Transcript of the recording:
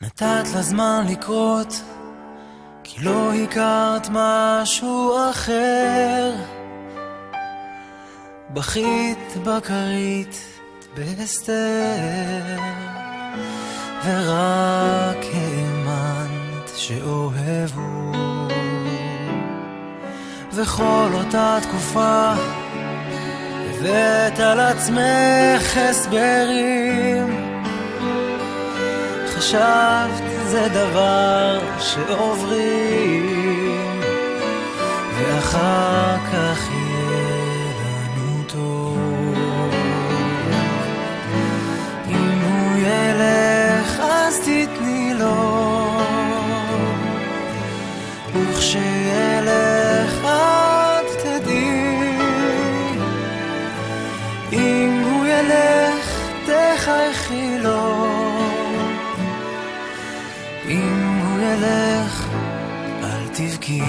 נתת לזמן לקרות, כי לא הכרת משהו אחר. בכית בכרית בהסתר, ורק האמנת שאוהבו. וכל אותה תקופה הבאת על עצמך הסברים, חשבת זה דבר שעוברים, ואחר כך יהיה לנו טוב. אם הוא ילך אז תתני לו, וכשילך את תדעי. אם הוא ילך תחייכי לו, אם הוא ילך אל תבכי.